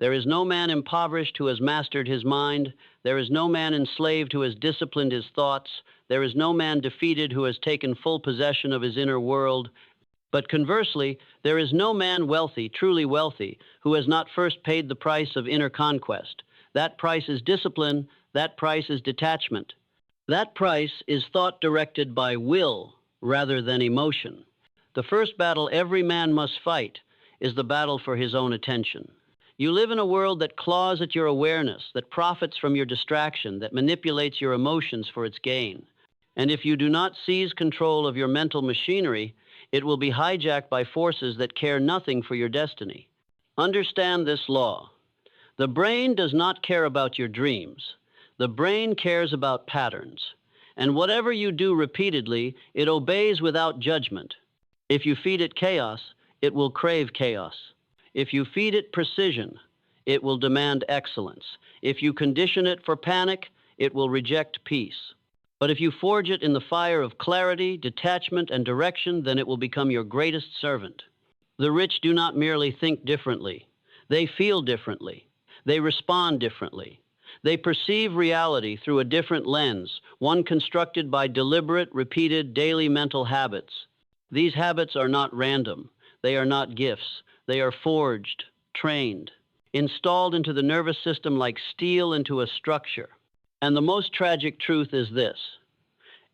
There is no man impoverished who has mastered his mind. There is no man enslaved who has disciplined his thoughts. There is no man defeated who has taken full possession of his inner world. But conversely, there is no man wealthy, truly wealthy, who has not first paid the price of inner conquest. That price is discipline. That price is detachment. That price is thought directed by will rather than emotion. The first battle every man must fight is the battle for his own attention. You live in a world that claws at your awareness, that profits from your distraction, that manipulates your emotions for its gain. And if you do not seize control of your mental machinery, it will be hijacked by forces that care nothing for your destiny. Understand this law. The brain does not care about your dreams. The brain cares about patterns. And whatever you do repeatedly, it obeys without judgment. If you feed it chaos, it will crave chaos. If you feed it precision, it will demand excellence. If you condition it for panic, it will reject peace. But if you forge it in the fire of clarity, detachment, and direction, then it will become your greatest servant. The rich do not merely think differently. They feel differently. They respond differently. They perceive reality through a different lens, one constructed by deliberate, repeated, daily mental habits. These habits are not random. They are not gifts. They are forged, trained, installed into the nervous system like steel into a structure. And the most tragic truth is this: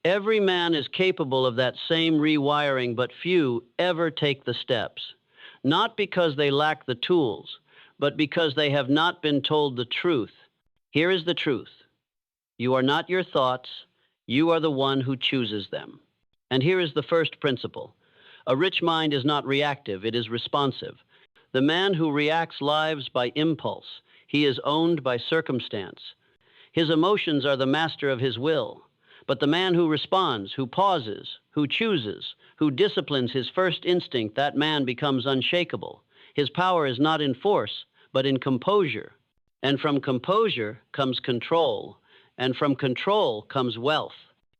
every man is capable of that same rewiring, but few ever take the steps. Not because they lack the tools, but because they have not been told the truth. Here is the truth. You are not your thoughts. You are the one who chooses them. And here is the first principle. A rich mind is not reactive, it is responsive. The man who reacts lives by impulse. He is owned by circumstance. His emotions are the master of his will. But the man who responds, who pauses, who chooses, who disciplines his first instinct, that man becomes unshakable. His power is not in force, but in composure. And from composure comes control. And from control comes wealth.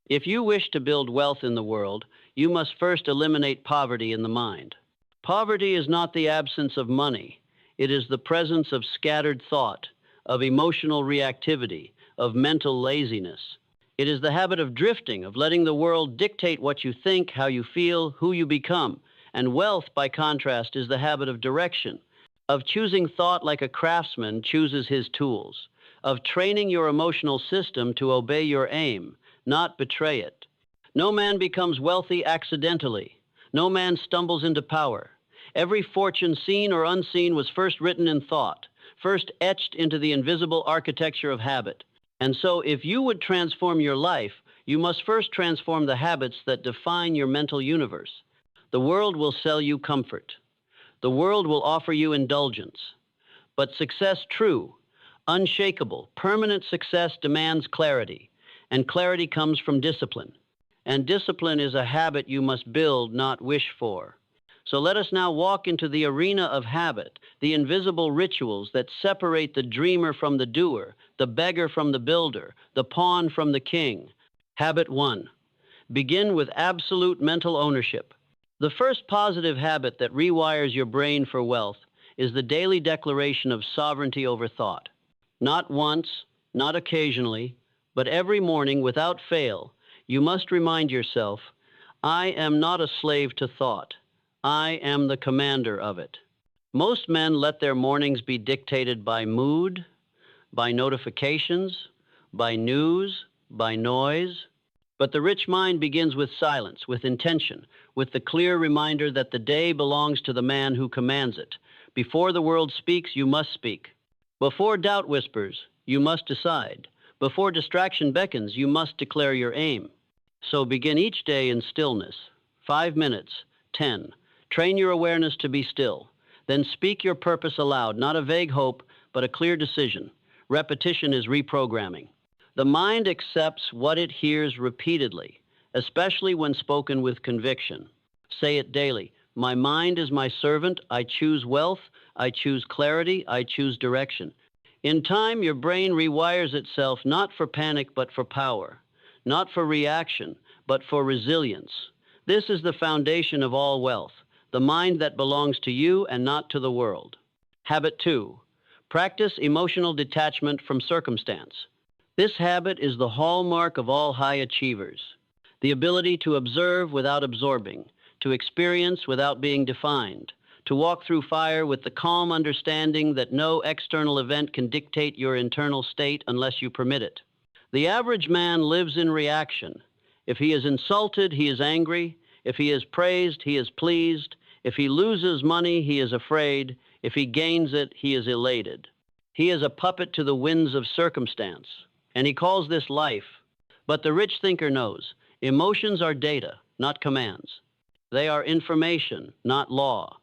If you wish to build wealth in the world, you must first eliminate poverty in the mind. Poverty is not the absence of money. It is the presence of scattered thought, of emotional reactivity, of mental laziness. It is the habit of drifting, of letting the world dictate what you think, how you feel, who you become. And wealth, by contrast, is the habit of direction, of choosing thought like a craftsman chooses his tools, of training your emotional system to obey your aim, not betray it. No man becomes wealthy accidentally. No man stumbles into power. Every fortune, seen or unseen, was first written in thought, first etched into the invisible architecture of habit. And so, if you would transform your life, you must first transform the habits that define your mental universe. The world will sell you comfort. The world will offer you indulgence. But success true, unshakable, permanent success demands clarity. And clarity comes from discipline. And discipline is a habit you must build, not wish for. So let us now walk into the arena of habit, the invisible rituals that separate the dreamer from the doer, the beggar from the builder, the pawn from the king. Habit 1. Begin with absolute mental ownership. The first positive habit that rewires your brain for wealth is the daily declaration of sovereignty over thought. Not once, not occasionally, but every morning without fail, you must remind yourself, I am not a slave to thought. I am the commander of it. Most men let their mornings be dictated by mood, by notifications, by news, by noise. But the rich mind begins with silence, with intention, with the clear reminder that the day belongs to the man who commands it. Before the world speaks, you must speak. Before doubt whispers, you must decide. Before distraction beckons, you must declare your aim. So begin each day in stillness. 5 minutes, 10. Train your awareness to be still. Then speak your purpose aloud, not a vague hope, but a clear decision. Repetition is reprogramming. The mind accepts what it hears repeatedly, especially when spoken with conviction. Say it daily. My mind is my servant. I choose wealth. I choose clarity. I choose direction. In time, your brain rewires itself not for panic, but for power. Not for reaction, but for resilience. This is the foundation of all wealth, the mind that belongs to you and not to the world. Habit 2. Practice emotional detachment from circumstance. This habit is the hallmark of all high achievers. The ability to observe without absorbing, to experience without being defined, to walk through fire with the calm understanding that no external event can dictate your internal state unless you permit it. The average man lives in reaction. If he is insulted, he is angry. If he is praised, he is pleased. If he loses money, he is afraid. If he gains it, he is elated. He is a puppet to the winds of circumstance, and he calls this life. But the rich thinker knows emotions are data, not commands. They are information, not law.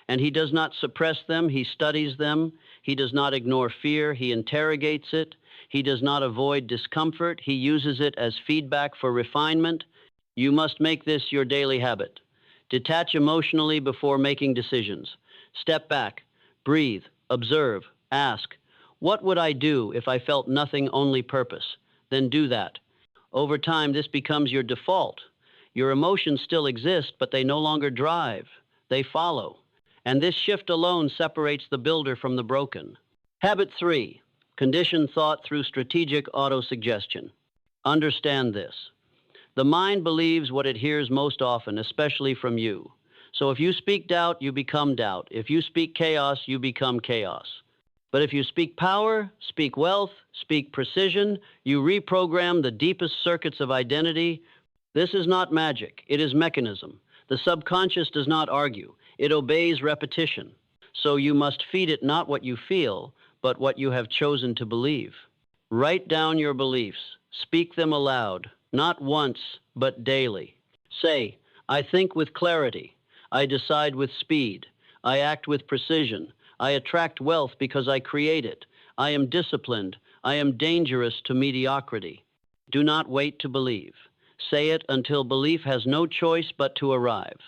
And he does not suppress them, he studies them. He does not ignore fear, he interrogates it. He does not avoid discomfort, he uses it as feedback for refinement. You must make this your daily habit. Detach emotionally before making decisions. Step back, breathe, observe, ask, what would I do if I felt nothing, only purpose? Then do that. Over time, this becomes your default. Your emotions still exist, but they no longer drive. They follow. And this shift alone separates the builder from the broken. Habit 3, condition thought through strategic autosuggestion. Understand this. The mind believes what it hears most often, especially from you. So if you speak doubt, you become doubt. If you speak chaos, you become chaos. But if you speak power, speak wealth, speak precision, you reprogram the deepest circuits of identity. This is not magic, it is mechanism. The subconscious does not argue, it obeys repetition. So you must feed it not what you feel, but what you have chosen to believe. Write down your beliefs, speak them aloud, not once, but daily. Say, I think with clarity, I decide with speed, I act with precision, I attract wealth because I create it, I am disciplined, I am dangerous to mediocrity. Do not wait to believe. Say it until belief has no choice but to arrive.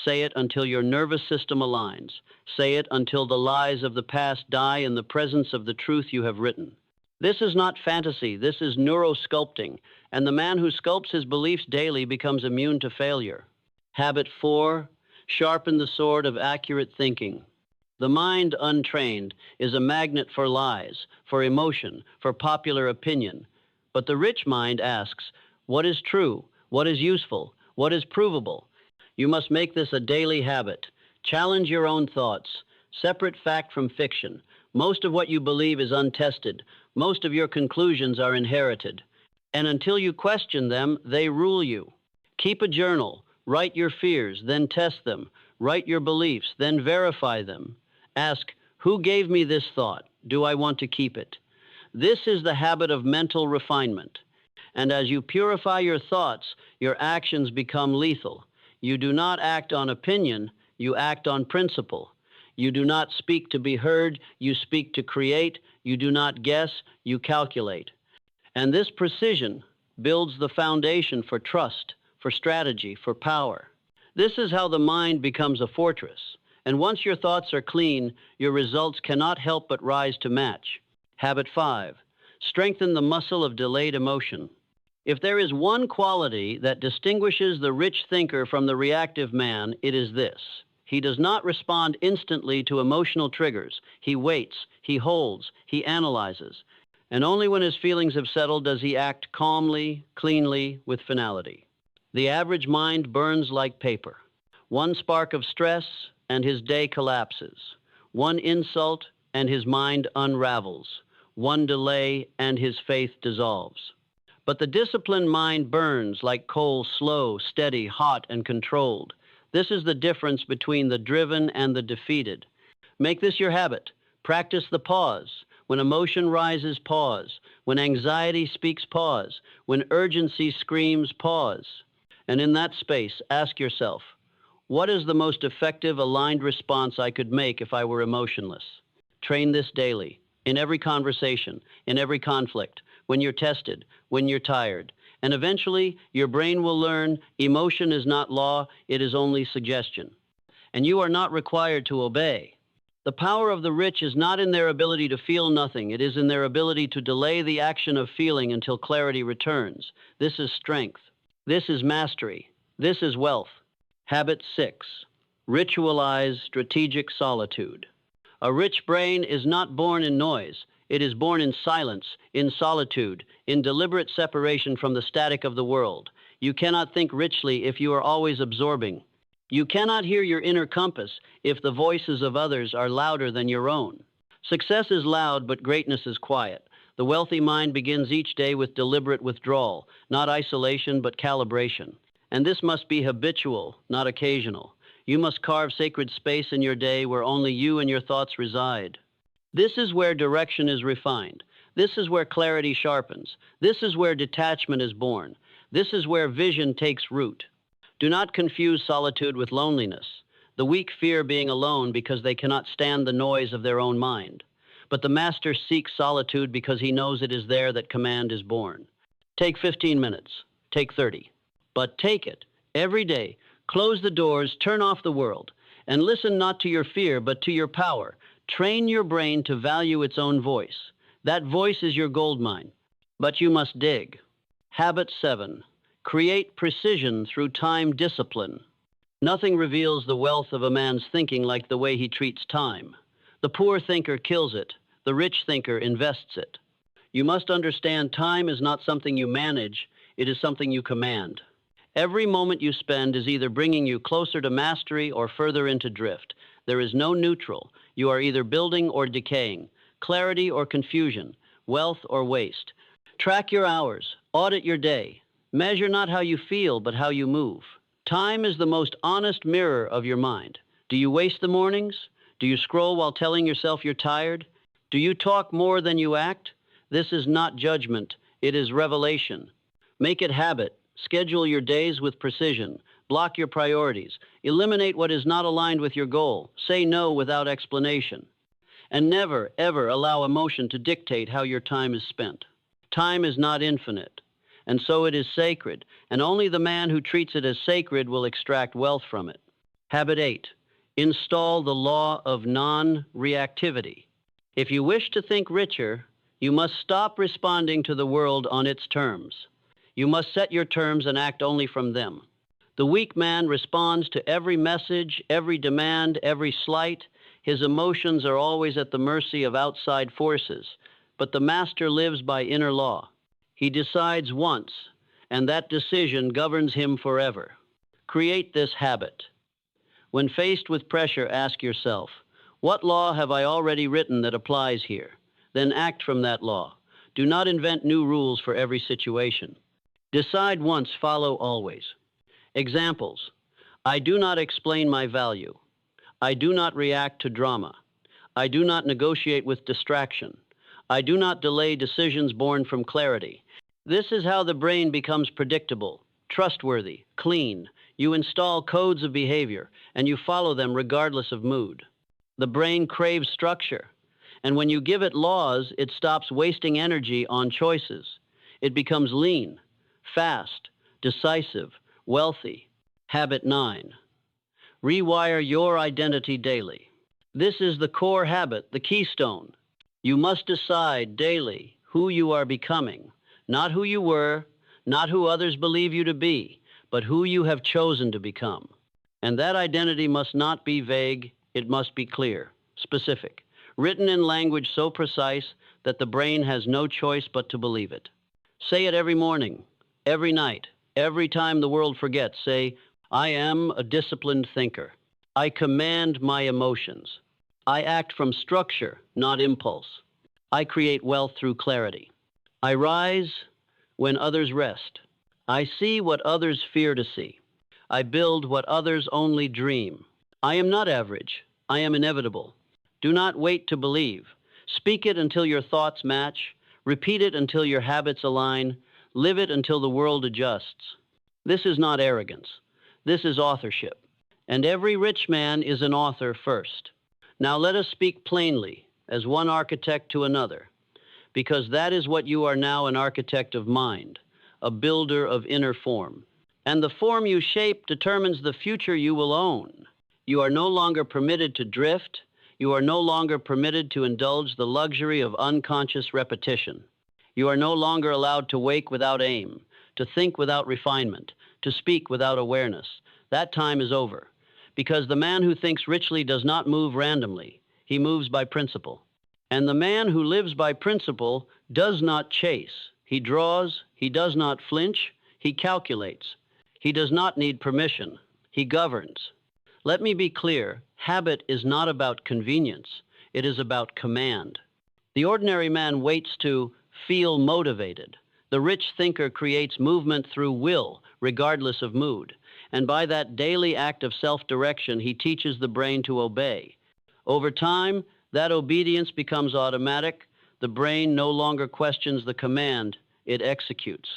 Say it until your nervous system aligns. Say it until the lies of the past die in the presence of the truth you have written. This is not fantasy, this is neurosculpting, and the man who sculpts his beliefs daily becomes immune to failure. Habit 4, sharpen the sword of accurate thinking. The mind untrained is a magnet for lies, for emotion, for popular opinion. But the rich mind asks, what is true? What is useful? What is provable? You must make this a daily habit. Challenge your own thoughts. Separate fact from fiction. Most of what you believe is untested. Most of your conclusions are inherited. And until you question them, they rule you. Keep a journal. Write your fears, then test them. Write your beliefs, then verify them. Ask, who gave me this thought? Do I want to keep it? This is the habit of mental refinement. And as you purify your thoughts, your actions become lethal. You do not act on opinion, you act on principle. You do not speak to be heard, you speak to create. You do not guess, you calculate. And this precision builds the foundation for trust, for strategy, for power. This is how the mind becomes a fortress. And once your thoughts are clean, your results cannot help but rise to match. Habit 5, strengthen the muscle of delayed emotion. If there is one quality that distinguishes the rich thinker from the reactive man, it is this. He does not respond instantly to emotional triggers. He waits, he holds, he analyzes. And only when his feelings have settled does he act calmly, cleanly, with finality. The average mind burns like paper. One spark of stress, and his day collapses. One insult, and his mind unravels. One delay, and his faith dissolves. But the disciplined mind burns like coal, slow, steady, hot, and controlled. This is the difference between the driven and the defeated. Make this your habit. Practice the pause. When emotion rises, pause. When anxiety speaks, pause. When urgency screams, pause. And in that space, ask yourself, what is the most effective, aligned response I could make if I were emotionless? Train this daily, in every conversation, in every conflict, when you're tested, when you're tired. And eventually, your brain will learn emotion is not law, it is only suggestion. And you are not required to obey. The power of the rich is not in their ability to feel nothing. It is in their ability to delay the action of feeling until clarity returns. This is strength. This is mastery. This is wealth. Habit 6, ritualize strategic solitude. A rich brain is not born in noise. It is born in silence, in solitude, in deliberate separation from the static of the world. You cannot think richly if you are always absorbing. You cannot hear your inner compass if the voices of others are louder than your own. Success is loud, but greatness is quiet. The wealthy mind begins each day with deliberate withdrawal, not isolation, but calibration. And this must be habitual, not occasional. You must carve sacred space in your day where only you and your thoughts reside. This is where direction is refined. This is where clarity sharpens. This is where detachment is born. This is where vision takes root. Do not confuse solitude with loneliness. The weak fear being alone because they cannot stand the noise of their own mind. But the master seeks solitude because he knows it is there that command is born. Take 15 minutes. Take 30. But take it every day. Close the doors, turn off the world, and listen not to your fear, but to your power. Train your brain to value its own voice. That voice is your gold mine, but you must dig. Habit 7. Create precision through time discipline. Nothing reveals the wealth of a man's thinking like the way he treats time. The poor thinker kills it. The rich thinker invests it. You must understand time is not something you manage, it is something you command. Every moment you spend is either bringing you closer to mastery or further into drift. There is no neutral. You are either building or decaying, clarity or confusion, wealth or waste. Track your hours, audit your day. Measure not how you feel, but how you move. Time is the most honest mirror of your mind. Do you waste the mornings? Do you scroll while telling yourself you're tired? Do you talk more than you act? This is not judgment, it is revelation. Make it habit. Schedule your days with precision. Block your priorities. Eliminate what is not aligned with your goal. Say no without explanation. And never, ever allow emotion to dictate how your time is spent. Time is not infinite, and so it is sacred, and only the man who treats it as sacred will extract wealth from it. Habit 8. Install the law of non-reactivity. If you wish to think richer, you must stop responding to the world on its terms. You must set your terms and act only from them. The weak man responds to every message, every demand, every slight. His emotions are always at the mercy of outside forces, but the master lives by inner law. He decides once, and that decision governs him forever. Create this habit. When faced with pressure, ask yourself, what law have I already written that applies here? Then act from that law. Do not invent new rules for every situation. Decide once, follow always. Examples: I do not explain my value. I do not react to drama. I do not negotiate with distraction. I do not delay decisions born from clarity. This is how the brain becomes predictable, trustworthy, clean. You install codes of behavior, and you follow them regardless of mood. The brain craves structure, and when you give it laws, it stops wasting energy on choices. It becomes lean, fast, decisive, wealthy. Habit 9. Rewire your identity daily. This is the core habit, the keystone. You must decide daily who you are becoming, not who you were, not who others believe you to be, but who you have chosen to become. And that identity must not be vague, it must be clear, specific, written in language so precise that the brain has no choice but to believe it. Say it every morning, every night, every time the world forgets. Say, I am a disciplined thinker. I command my emotions. I act from structure, not impulse. I create wealth through clarity. I rise when others rest. I see what others fear to see. I build what others only dream. I am not average. I am inevitable. Do not wait to believe. Speak it until your thoughts match. Repeat it until your habits align. Live it until the world adjusts. This is not arrogance. This is authorship. And every rich man is an author first. Now let us speak plainly, as one architect to another, because that is what you are now, an architect of mind, a builder of inner form. And the form you shape determines the future you will own. You are no longer permitted to drift. You are no longer permitted to indulge the luxury of unconscious repetition. You are no longer allowed to wake without aim, to think without refinement, to speak without awareness. That time is over, because the man who thinks richly does not move randomly. He moves by principle. And the man who lives by principle does not chase. He draws, he does not flinch, he calculates. He does not need permission. He governs. Let me be clear, habit is not about convenience. It is about command. The ordinary man waits to feel motivated. The rich thinker creates movement through will, regardless of mood. And by that daily act of self-direction, he teaches the brain to obey. Over time, that obedience becomes automatic. The brain no longer questions the command, it executes.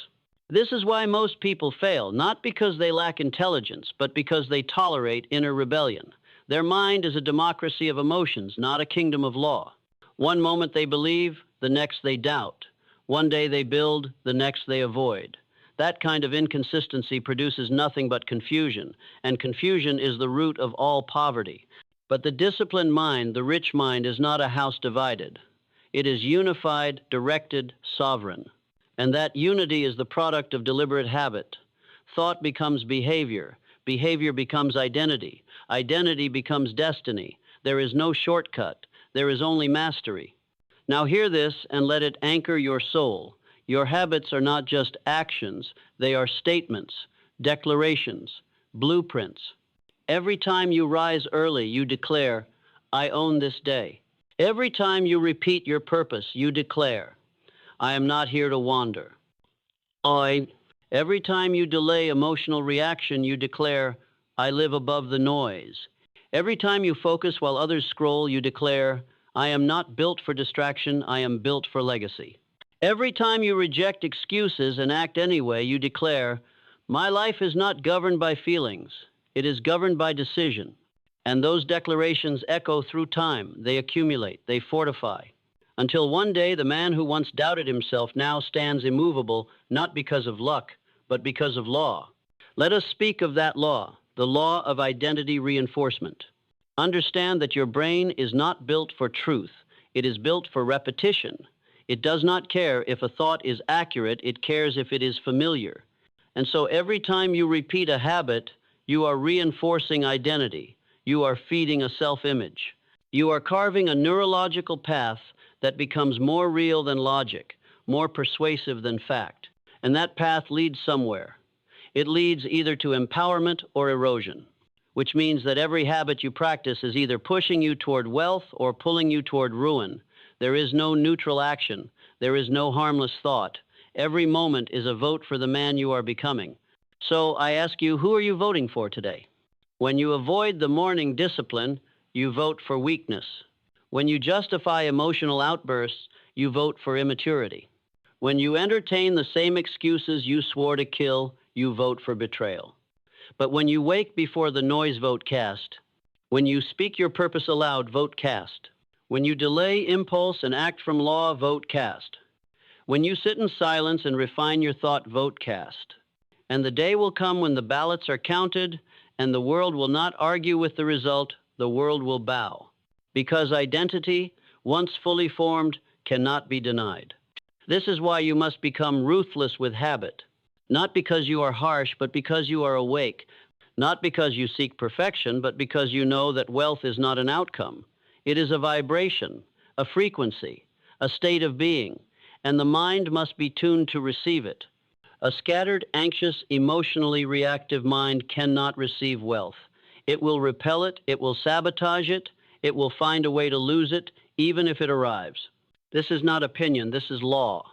This is why most people fail, not because they lack intelligence, but because they tolerate inner rebellion. Their mind is a democracy of emotions, not a kingdom of law. One moment they believe, the next they doubt. One day they build, the next they avoid. That kind of inconsistency produces nothing but confusion, and confusion is the root of all poverty. But the disciplined mind, the rich mind, is not a house divided. It is unified, directed, sovereign. And that unity is the product of deliberate habit. Thought becomes behavior. Behavior becomes identity. Identity becomes destiny. There is no shortcut. There is only mastery. Now hear this and let it anchor your soul. Your habits are not just actions. They are statements, declarations, blueprints. Every time you rise early, you declare, I own this day. Every time you repeat your purpose, you declare, I am not here to wander. Every time you delay emotional reaction, you declare, I live above the noise. Every time you focus while others scroll, you declare, I am not built for distraction, I am built for legacy. Every time you reject excuses and act anyway, you declare, my life is not governed by feelings. It is governed by decision. And those declarations echo through time. They accumulate, they fortify. Until one day, the man who once doubted himself now stands immovable, not because of luck, but because of law. Let us speak of that law, the law of identity reinforcement. Understand that your brain is not built for truth. It is built for repetition. It does not care if a thought is accurate. It cares if it is familiar. And so every time you repeat a habit, you are reinforcing identity. You are feeding a self-image. You are carving a neurological path that becomes more real than logic, more persuasive than fact. And that path leads somewhere. It leads either to empowerment or erosion, which means that every habit you practice is either pushing you toward wealth or pulling you toward ruin. There is no neutral action. There is no harmless thought. Every moment is a vote for the man you are becoming. So I ask you, who are you voting for today? When you avoid the morning discipline, you vote for weakness. When you justify emotional outbursts, you vote for immaturity. When you entertain the same excuses you swore to kill, you vote for betrayal. But when you wake before the noise, vote cast. When you speak your purpose aloud, vote cast. When you delay impulse and act from law, vote cast. When you sit in silence and refine your thought, vote cast. And the day will come when the ballots are counted and the world will not argue with the result, the world will bow. Because identity, once fully formed, cannot be denied. This is why you must become ruthless with habit. Not because you are harsh, but because you are awake. Not because you seek perfection, but because you know that wealth is not an outcome. It is a vibration, a frequency, a state of being, and the mind must be tuned to receive it. A scattered, anxious, emotionally reactive mind cannot receive wealth. It will repel it, it will sabotage it, it will find a way to lose it, even if it arrives. This is not opinion, this is law.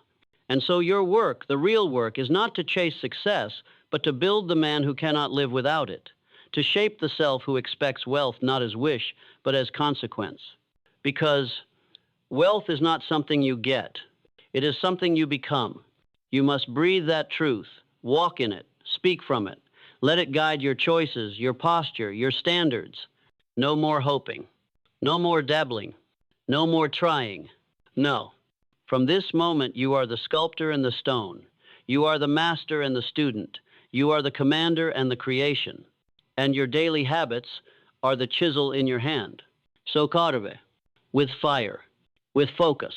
And so your work, the real work, is not to chase success, but to build the man who cannot live without it, to shape the self who expects wealth not as wish, but as consequence. Because wealth is not something you get. It is something you become. You must breathe that truth, walk in it, speak from it. Let it guide your choices, your posture, your standards. No more hoping. No more dabbling. No more trying. No. From this moment, you are the sculptor and the stone. You are the master and the student. You are the commander and the creation. And your daily habits are the chisel in your hand. So carve, with fire, with focus,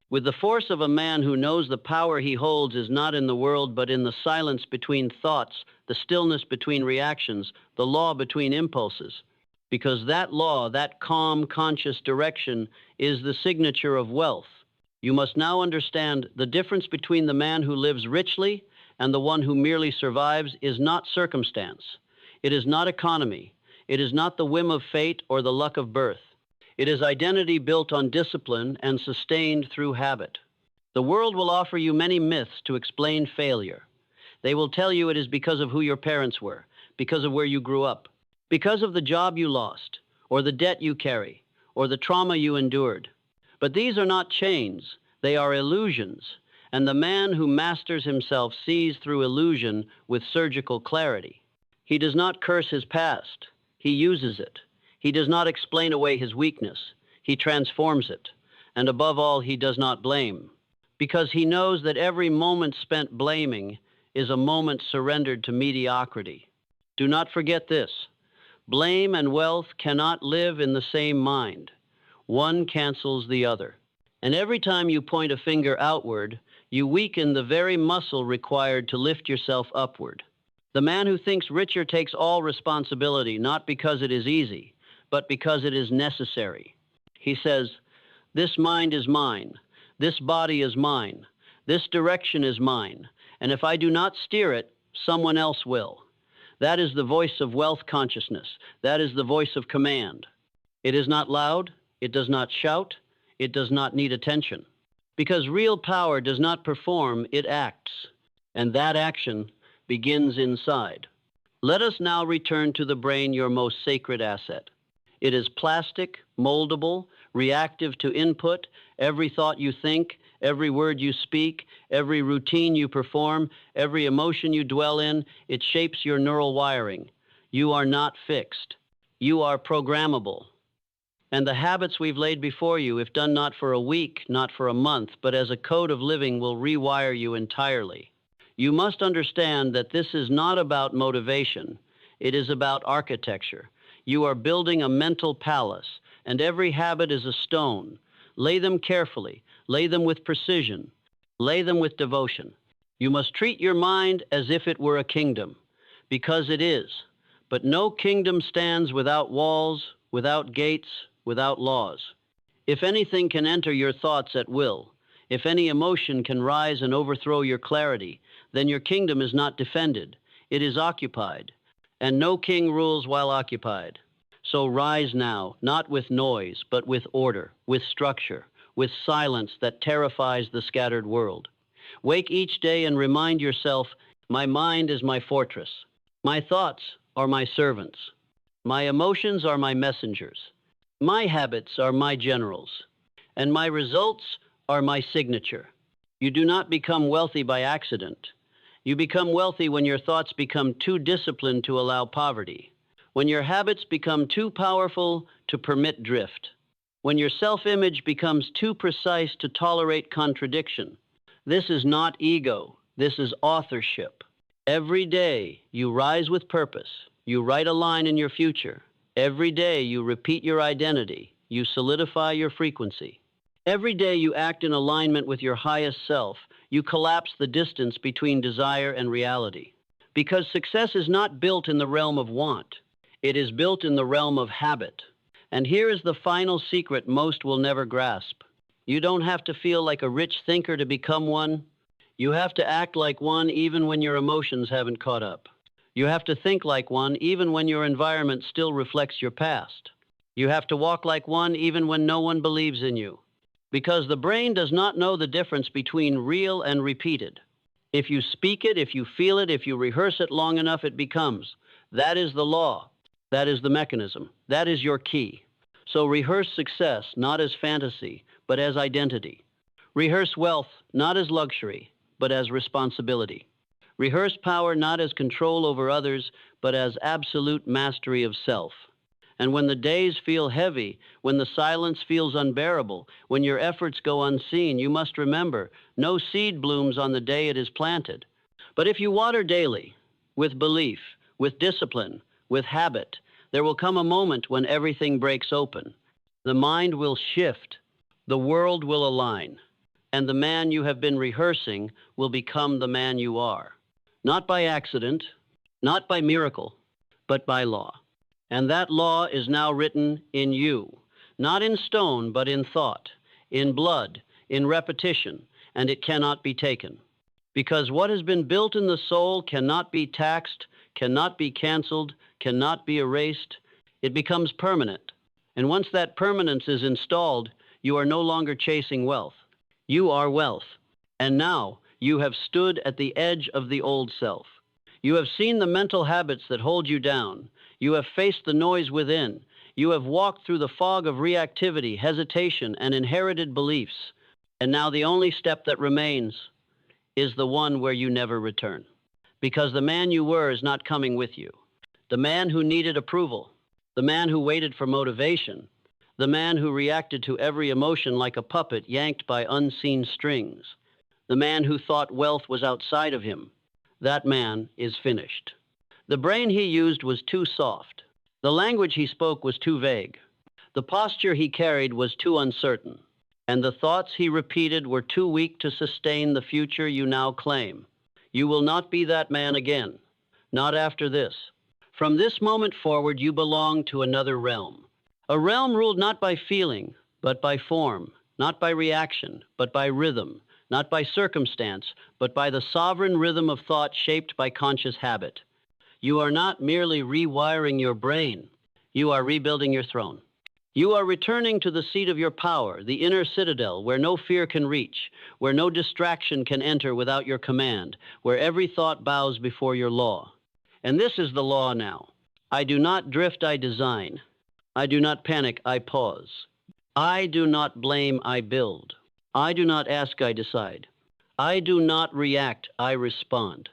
with the force of a man who knows the power he holds is not in the world, but in the silence between thoughts, the stillness between reactions, the law between impulses. because that law, that calm, conscious direction, is the signature of wealth. You must now understand the difference between the man who lives richly and the one who merely survives is not circumstance. It is not economy. It is not the whim of fate or the luck of birth. It is identity built on discipline and sustained through habit. The world will offer you many myths to explain failure. They will tell you it is because of who your parents were, because of where you grew up, because of the job you lost, or the debt you carry, or the trauma you endured. But these are not chains, they are illusions, and the man who masters himself sees through illusion with surgical clarity. He does not curse his past, he uses it. He does not explain away his weakness, he transforms it. And above all, he does not blame, because he knows that every moment spent blaming is a moment surrendered to mediocrity. Do not forget this. Blame and wealth cannot live in the same mind. One cancels the other. And every time you point a finger outward, you weaken the very muscle required to lift yourself upward. The man who thinks richer takes all responsibility, not because it is easy, but because it is necessary. He says, "This mind is mine. This body is mine. This direction is mine. And if I do not steer it, someone else will." That is the voice of wealth consciousness. That is the voice of command. It is not loud. It does not shout. It does not need attention. Because real power does not perform, it acts. And that action begins inside. Let us now return to the brain, your most sacred asset. It is plastic, moldable, reactive to input. Every thought you think, every word you speak, every routine you perform, every emotion you dwell in, it shapes your neural wiring. You are not fixed. You are programmable. And the habits we've laid before you, if done not for a week, not for a month, but as a code of living, will rewire you entirely. You must understand that this is not about motivation. It is about architecture. You are building a mental palace, and every habit is a stone. Lay them carefully. Lay them with precision. Lay them with devotion. You must treat your mind as if it were a kingdom, because it is. But no kingdom stands without walls, without gates, without laws. If anything can enter your thoughts at will, if any emotion can rise and overthrow your clarity, then your kingdom is not defended. It is occupied. And no king rules while occupied. So rise now, not with noise, but with order, with structure, with silence that terrifies the scattered world. Wake each day and remind yourself, my mind is my fortress. My thoughts are my servants. My emotions are my messengers. My habits are my generals. And my results are my signature. You do not become wealthy by accident. You become wealthy when your thoughts become too disciplined to allow poverty, when your habits become too powerful to permit drift, when your self-image becomes too precise to tolerate contradiction. This is not ego. This is authorship. Every day you rise with purpose. You write a line in your future. Every day you repeat your identity. You solidify your frequency. Every day you act in alignment with your highest self. You collapse the distance between desire and reality. Because success is not built in the realm of want. It is built in the realm of habit. And here is the final secret most will never grasp. You don't have to feel like a rich thinker to become one. You have to act like one even when your emotions haven't caught up. You have to think like one even when your environment still reflects your past. You have to walk like one even when no one believes in you. Because the brain does not know the difference between real and repeated. If you speak it, if you feel it, if you rehearse it long enough, it becomes. That is the law. That is the mechanism. That is your key. So rehearse success not as fantasy, but as identity. Rehearse wealth not as luxury, but as responsibility. Rehearse power not as control over others, but as absolute mastery of self. And when the days feel heavy, when the silence feels unbearable, when your efforts go unseen, you must remember, no seed blooms on the day it is planted. But if you water daily, with belief, with discipline, with habit, there will come a moment when everything breaks open. The mind will shift, the world will align, and the man you have been rehearsing will become the man you are. Not by accident, not by miracle, but by law. And that law is now written in you, not in stone, but in thought, in blood, in repetition, and it cannot be taken. Because what has been built in the soul cannot be taxed, cannot be canceled, cannot be erased. It becomes permanent. And once that permanence is installed, you are no longer chasing wealth. You are wealth. And now you have stood at the edge of the old self. You have seen the mental habits that hold you down. You have faced the noise within. You have walked through the fog of reactivity, hesitation, and inherited beliefs. And now the only step that remains is the one where you never return. Because the man you were is not coming with you. The man who needed approval, the man who waited for motivation, the man who reacted to every emotion like a puppet yanked by unseen strings, the man who thought wealth was outside of him, that man is finished. The brain he used was too soft. The language he spoke was too vague. The posture he carried was too uncertain. And the thoughts he repeated were too weak to sustain the future you now claim. You will not be that man again. Not after this. From this moment forward, you belong to another realm. A realm ruled not by feeling, but by form. Not by reaction, but by rhythm. Not by circumstance, but by the sovereign rhythm of thought shaped by conscious habit. You are not merely rewiring your brain. You are rebuilding your throne. You are returning to the seat of your power, the inner citadel, where no fear can reach, where no distraction can enter without your command, where every thought bows before your law. And this is the law now. I do not drift, I design. I do not panic, I pause. I do not blame, I build. I do not ask, I decide. I do not react, I respond.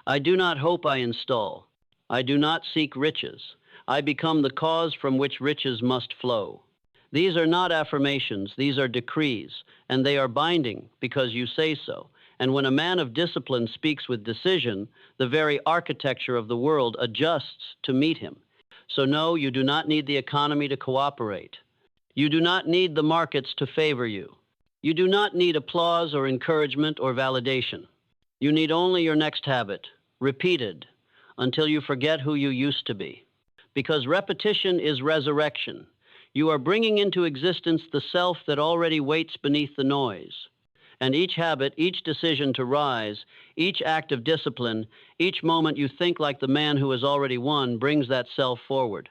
I do not hope, I install. I do not seek riches. I become the cause from which riches must flow. These are not affirmations, these are decrees, and they are binding because you say so. And when a man of discipline speaks with decision, the very architecture of the world adjusts to meet him. So no, you do not need the economy to cooperate. You do not need the markets to favor you. You do not need applause or encouragement or validation. You need only your next habit, repeated, until you forget who you used to be. Because repetition is resurrection. You are bringing into existence the self that already waits beneath the noise. And each habit, each decision to rise, each act of discipline, each moment you think like the man who has already won brings that self forward.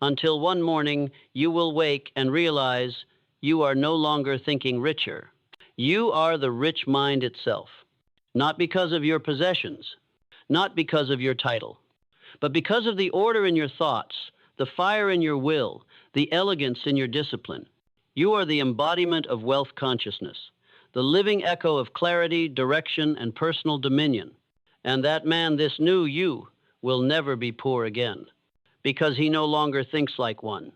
Until one morning you will wake and realize you are no longer thinking richer. You are the rich mind itself. Not because of your possessions, not because of your title, but because of the order in your thoughts, the fire in your will, the elegance in your discipline. You are the embodiment of wealth consciousness, the living echo of clarity, direction, and personal dominion. And that man, this new you, will never be poor again, because he no longer thinks like one.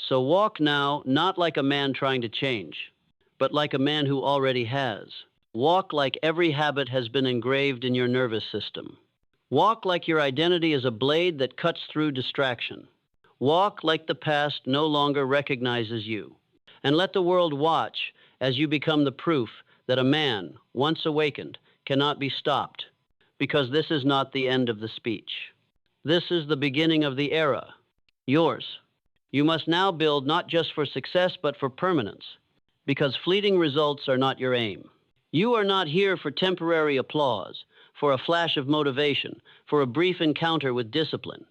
So walk now, not like a man trying to change, but like a man who already has. Walk like every habit has been engraved in your nervous system. Walk like your identity is a blade that cuts through distraction. Walk like the past no longer recognizes you. And let the world watch as you become the proof that a man, once awakened, cannot be stopped, because this is not the end of the speech. This is the beginning of the era, yours. You must now build not just for success, but for permanence, because fleeting results are not your aim. You are not here for temporary applause, for a flash of motivation, for a brief encounter with discipline.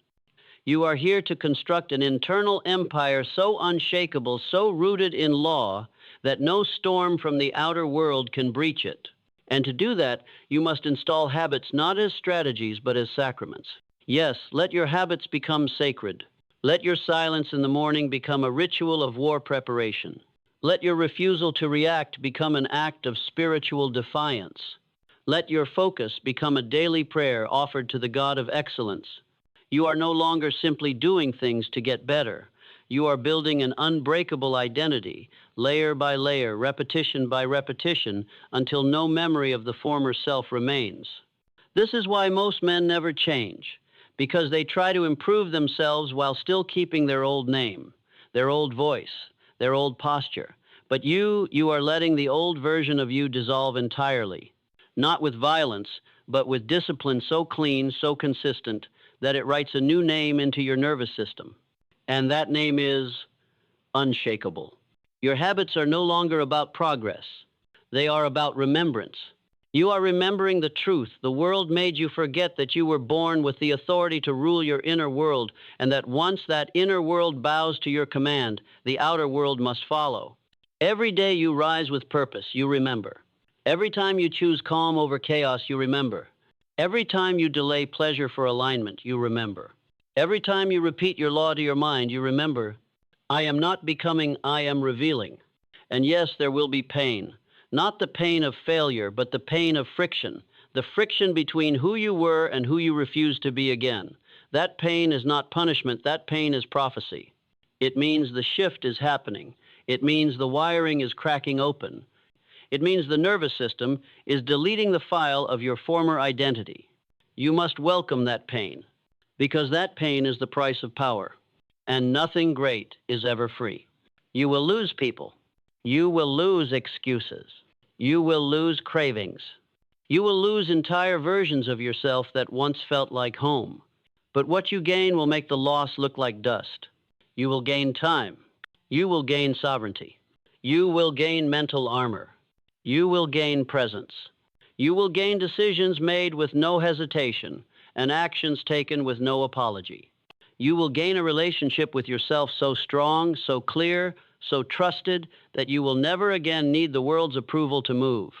You are here to construct an internal empire so unshakable, so rooted in law, that no storm from the outer world can breach it. And to do that, you must install habits not as strategies, but as sacraments. Yes, let your habits become sacred. Let your silence in the morning become a ritual of war preparation. Let your refusal to react become an act of spiritual defiance. Let your focus become a daily prayer offered to the God of excellence. You are no longer simply doing things to get better. You are building an unbreakable identity, layer by layer, repetition by repetition, until no memory of the former self remains. This is why most men never change, because they try to improve themselves while still keeping their old name, their old voice, their old posture. But you are letting the old version of you dissolve entirely, not with violence, but with discipline so clean, so consistent, that it writes a new name into your nervous system. And that name is unshakable. Your habits are no longer about progress. They are about remembrance. You are remembering the truth. The world made you forget that you were born with the authority to rule your inner world, and that once that inner world bows to your command, the outer world must follow. Every day you rise with purpose, you remember. Every time you choose calm over chaos, you remember. Every time you delay pleasure for alignment, you remember. Every time you repeat your law to your mind, you remember, I am not becoming, I am revealing. And yes, there will be pain. Not the pain of failure, but the pain of friction. The friction between who you were and who you refuse to be again. That pain is not punishment, that pain is prophecy. It means the shift is happening. It means the wiring is cracking open. It means the nervous system is deleting the file of your former identity. You must welcome that pain, because that pain is the price of power. And nothing great is ever free. You will lose people. You will lose excuses. You will lose cravings. You will lose entire versions of yourself that once felt like home. But what you gain will make the loss look like dust. You will gain time. You will gain sovereignty. You will gain mental armor. You will gain presence. You will gain decisions made with no hesitation and actions taken with no apology. You will gain a relationship with yourself so strong, so clear, so trusted that you will never again need the world's approval to move.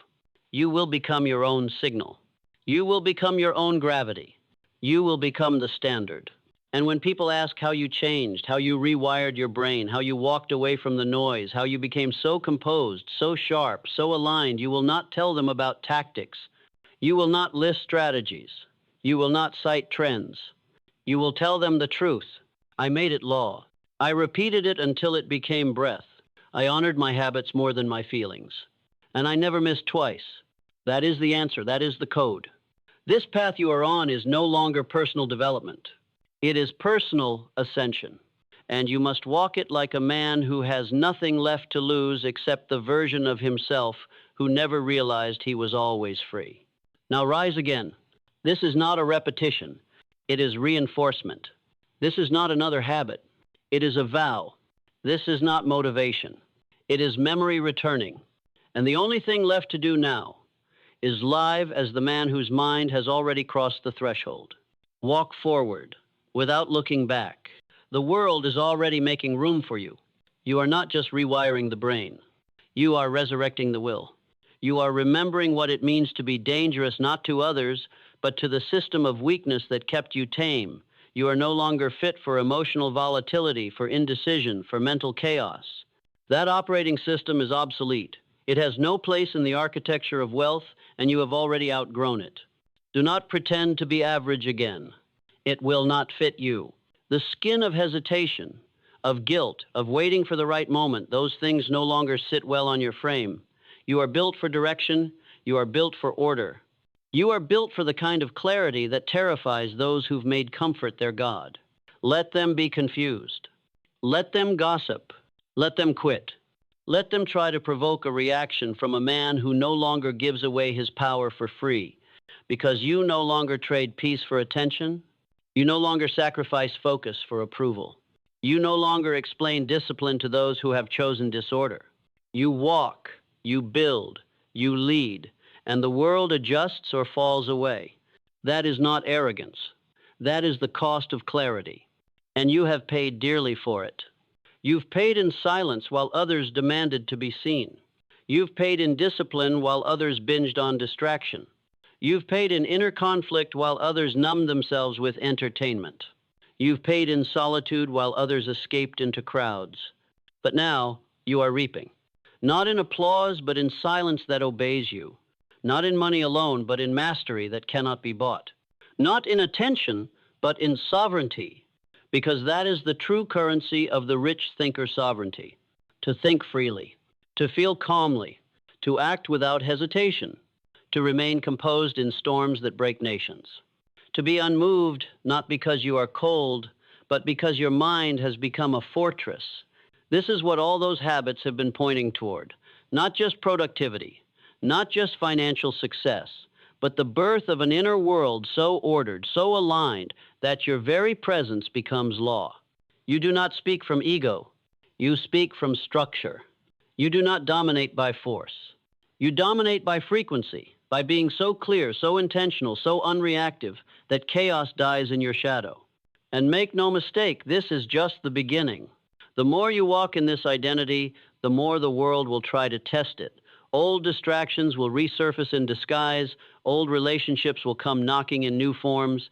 You will become your own signal. You will become your own gravity. You will become the standard. And when people ask how you changed, how you rewired your brain, how you walked away from the noise, how you became so composed, so sharp, so aligned, you will not tell them about tactics. You will not list strategies. You will not cite trends. You will tell them the truth. I made it law. I repeated it until it became breath. I honored my habits more than my feelings. And I never missed twice. That is the answer. That is the code. This path you are on is no longer personal development. It is personal ascension. And you must walk it like a man who has nothing left to lose except the version of himself who never realized he was always free. Now rise again. This is not a repetition. It is reinforcement. This is not another habit. It is a vow. This is not motivation. It is memory returning. And the only thing left to do now is live as the man whose mind has already crossed the threshold. Walk forward without looking back. The world is already making room for you. You are not just rewiring the brain. You are resurrecting the will. You are remembering what it means to be dangerous not to others, but to the system of weakness that kept you tame. You are no longer fit for emotional volatility, for indecision, for mental chaos. That operating system is obsolete. It has no place in the architecture of wealth, and you have already outgrown it. Do not pretend to be average again. It will not fit you. The skin of hesitation, of guilt, of waiting for the right moment, those things no longer sit well on your frame. You are built for direction. You are built for order. You are built for the kind of clarity that terrifies those who've made comfort their God. Let them be confused. Let them gossip. Let them quit. Let them try to provoke a reaction from a man who no longer gives away his power for free, because you no longer trade peace for attention. You no longer sacrifice focus for approval. You no longer explain discipline to those who have chosen disorder. You walk, you build, you lead, and the world adjusts or falls away. That is not arrogance. That is the cost of clarity. And you have paid dearly for it. You've paid in silence while others demanded to be seen. You've paid in discipline while others binged on distraction. You've paid in inner conflict while others numbed themselves with entertainment. You've paid in solitude while others escaped into crowds. But now you are reaping. Not in applause, but in silence that obeys you. Not in money alone, but in mastery that cannot be bought. Not in attention, but in sovereignty, because that is the true currency of the rich thinker sovereignty. To think freely, to feel calmly, to act without hesitation, to remain composed in storms that break nations. To be unmoved, not because you are cold, but because your mind has become a fortress. This is what all those habits have been pointing toward. Not just productivity, not just financial success, but the birth of an inner world so ordered, so aligned, that your very presence becomes law. You do not speak from ego. You speak from structure. You do not dominate by force. You dominate by frequency, by being so clear, so intentional, so unreactive that chaos dies in your shadow. And make no mistake, this is just the beginning. The more you walk in this identity, the more the world will try to test it. Old distractions will resurface in disguise. Old relationships will come knocking in new forms.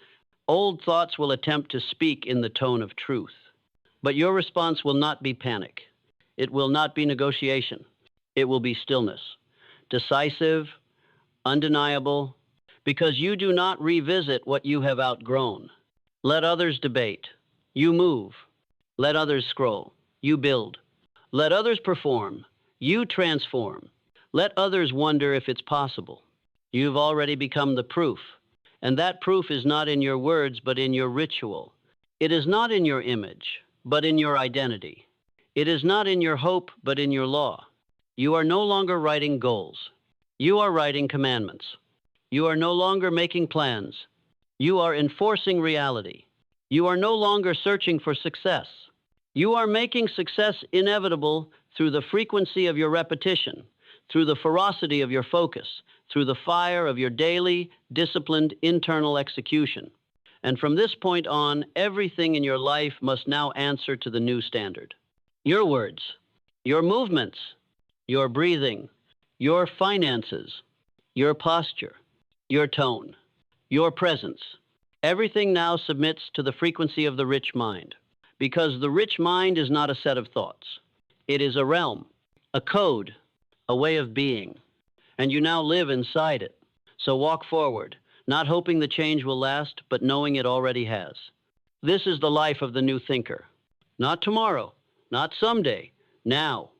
Old thoughts will attempt to speak in the tone of truth. But your response will not be panic. It will not be negotiation. It will be stillness. Decisive, undeniable, because you do not revisit what you have outgrown. Let others debate. You move. Let others scroll. You build. Let others perform. You transform. Let others wonder if it's possible. You've already become the proof. And that proof is not in your words, but in your ritual. It is not in your image, but in your identity. It is not in your hope, but in your law. You are no longer writing goals. You are writing commandments. You are no longer making plans. You are enforcing reality. You are no longer searching for success. You are making success inevitable through the frequency of your repetition, through the ferocity of your focus, through the fire of your daily, disciplined internal execution. And from this point on, everything in your life must now answer to the new standard. Your words, your movements, your breathing, your finances, your posture, your tone, your presence. Everything now submits to the frequency of the rich mind, because the rich mind is not a set of thoughts. It is a realm, a code, a way of being, and you now live inside it. So walk forward, not hoping the change will last, but knowing it already has. This is the life of the new thinker. Not tomorrow, not someday, now.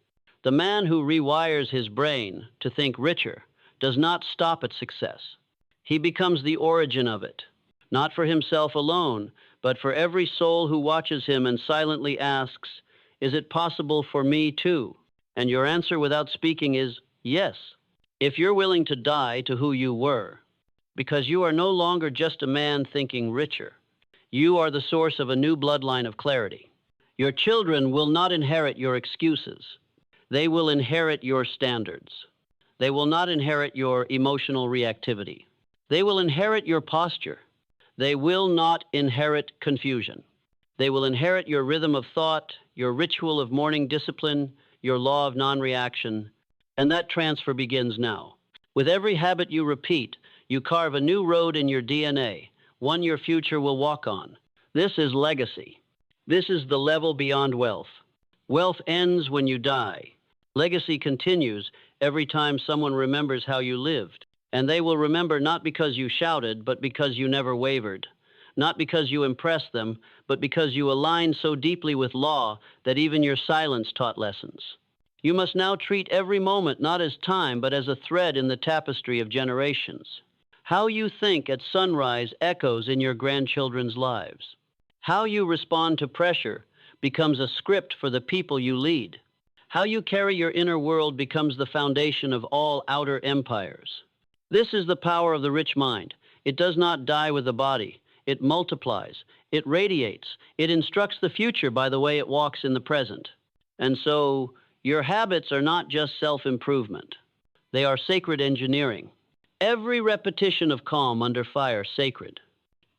The man who rewires his brain to think richer does not stop at success. He becomes the origin of it, not for himself alone, but for every soul who watches him and silently asks, is it possible for me too? And your answer without speaking is yes. If you're willing to die to who you were, because you are no longer just a man thinking richer. You are the source of a new bloodline of clarity. Your children will not inherit your excuses. They will inherit your standards. They will not inherit your emotional reactivity. They will inherit your posture. They will not inherit confusion. They will inherit your rhythm of thought, your ritual of morning discipline, your law of non-reaction, and that transfer begins now. With every habit you repeat, you carve a new road in your DNA, one your future will walk on. This is legacy. This is the level beyond wealth. Wealth ends when you die. Legacy continues every time someone remembers how you lived. And they will remember not because you shouted, but because you never wavered. Not because you impressed them, but because you aligned so deeply with law that even your silence taught lessons. You must now treat every moment not as time, but as a thread in the tapestry of generations. How you think at sunrise echoes in your grandchildren's lives. How you respond to pressure becomes a script for the people you lead. How you carry your inner world becomes the foundation of all outer empires. This is the power of the rich mind. It does not die with the body. It multiplies. It radiates. It instructs the future by the way it walks in the present. And so, your habits are not just self-improvement. They are sacred engineering. Every repetition of calm under fire, sacred.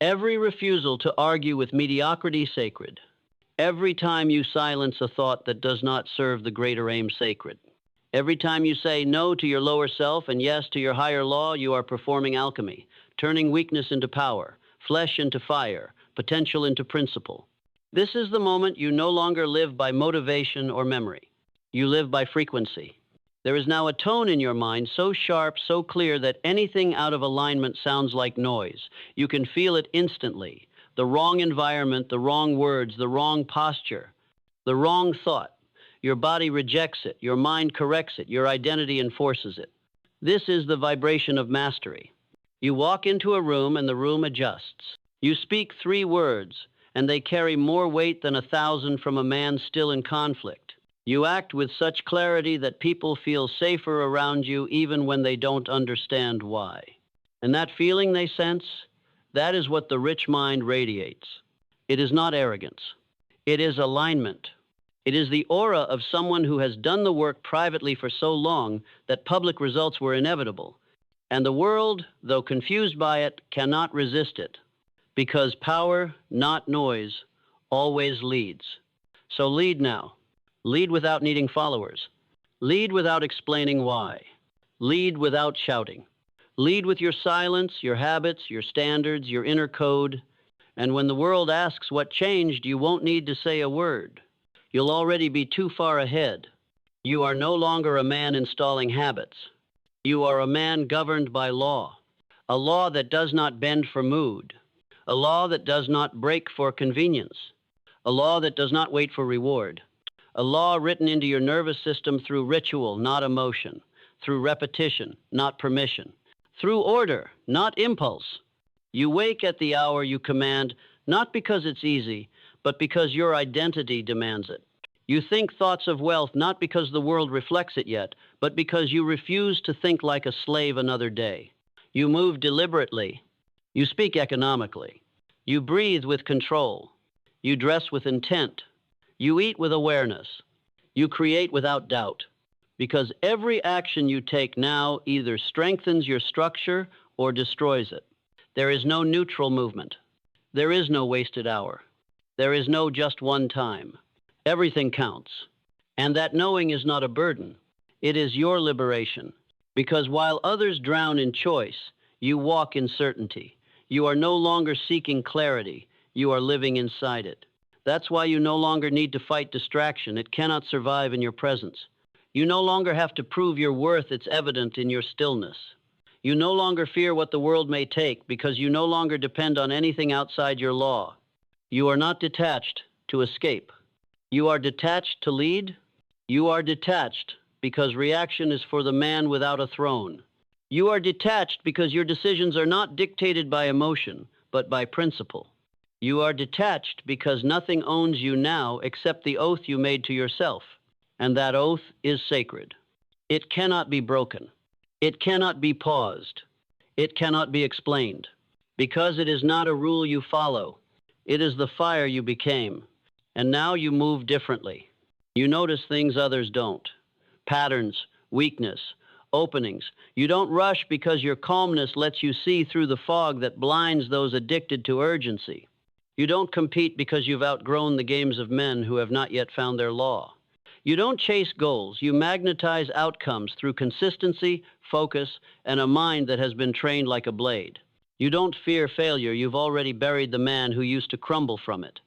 Every refusal to argue with mediocrity, sacred. Every time you silence a thought that does not serve the greater aim, sacred. Every time you say no to your lower self and yes to your higher law, you are performing alchemy, turning weakness into power, flesh into fire, potential into principle. This is the moment you no longer live by motivation or memory. You live by frequency. There is now a tone in your mind so sharp, so clear that anything out of alignment sounds like noise. You can feel it instantly. The wrong environment, the wrong words, the wrong posture, the wrong thought. Your body rejects it, your mind corrects it, your identity enforces it. This is the vibration of mastery. You walk into a room and the room adjusts. You speak 3 words, and they carry more weight than 1,000 from a man still in conflict. You act with such clarity that people feel safer around you even when they don't understand why. And that feeling they sense, that is what the rich mind radiates. It is not arrogance. It is alignment. It is the aura of someone who has done the work privately for so long that public results were inevitable. And the world, though confused by it, cannot resist it. Because power, not noise, always leads. So lead now. Lead without needing followers. Lead without explaining why. Lead without shouting. Lead with your silence, your habits, your standards, your inner code. And when the world asks what changed, you won't need to say a word. You'll already be too far ahead. You are no longer a man installing habits. You are a man governed by law. A law that does not bend for mood. A law that does not break for convenience. A law that does not wait for reward. A law written into your nervous system through ritual, not emotion. Through repetition, not permission. Through order, not impulse. You wake at the hour you command, not because it's easy, but because your identity demands it. You think thoughts of wealth not because the world reflects it yet, but because you refuse to think like a slave another day. You move deliberately. You speak economically. You breathe with control. You dress with intent. You eat with awareness. You create without doubt. Because every action you take now either strengthens your structure or destroys it. There is no neutral movement. There is no wasted hour. There is no just one time. Everything counts. And that knowing is not a burden. It is your liberation. Because while others drown in choice, you walk in certainty. You are no longer seeking clarity. You are living inside it. That's why you no longer need to fight distraction. It cannot survive in your presence. You no longer have to prove your worth. It's evident in your stillness. You no longer fear what the world may take because you no longer depend on anything outside your law. You are not detached to escape. You are detached to lead. You are detached because reaction is for the man without a throne. You are detached because your decisions are not dictated by emotion, but by principle. You are detached because nothing owns you now except the oath you made to yourself. And that oath is sacred. It cannot be broken. It cannot be paused. It cannot be explained. Because it is not a rule you follow. It is the fire you became. And now you move differently. You notice things others don't. Patterns, weakness, openings. You don't rush because your calmness lets you see through the fog that blinds those addicted to urgency. You don't compete because you've outgrown the games of men who have not yet found their law. You don't chase goals. You magnetize outcomes through consistency, focus, and a mind that has been trained like a blade. You don't fear failure. You've already buried the man who used to crumble from it.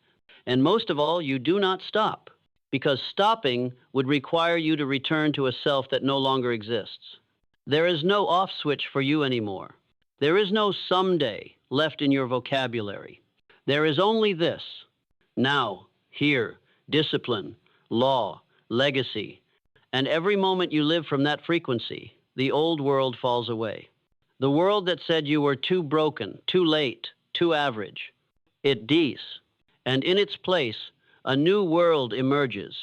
And most of all, you do not stop, because stopping would require you to return to a self that no longer exists. There is no off switch for you anymore. There is no someday left in your vocabulary. There is only this: now, here, discipline, law, legacy. And every moment you live from that frequency, the old world falls away. The world that said you were too broken, too late, too average. It dies. And in its place, a new world emerges,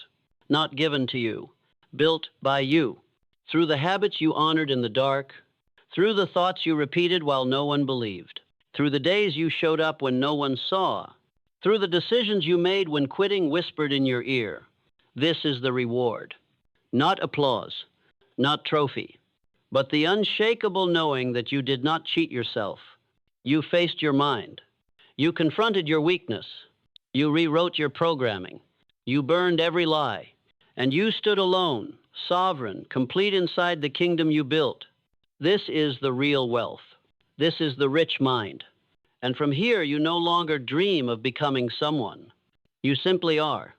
not given to you, built by you, through the habits you honored in the dark, through the thoughts you repeated while no one believed, through the days you showed up when no one saw, through the decisions you made when quitting whispered in your ear. This is the reward. Not applause, not trophy, but the unshakable knowing that you did not cheat yourself. You faced your mind. You confronted your weakness. You rewrote your programming. You burned every lie. And you stood alone, sovereign, complete inside the kingdom you built. This is the real wealth. This is the rich mind. And from here, you no longer dream of becoming someone. You simply are.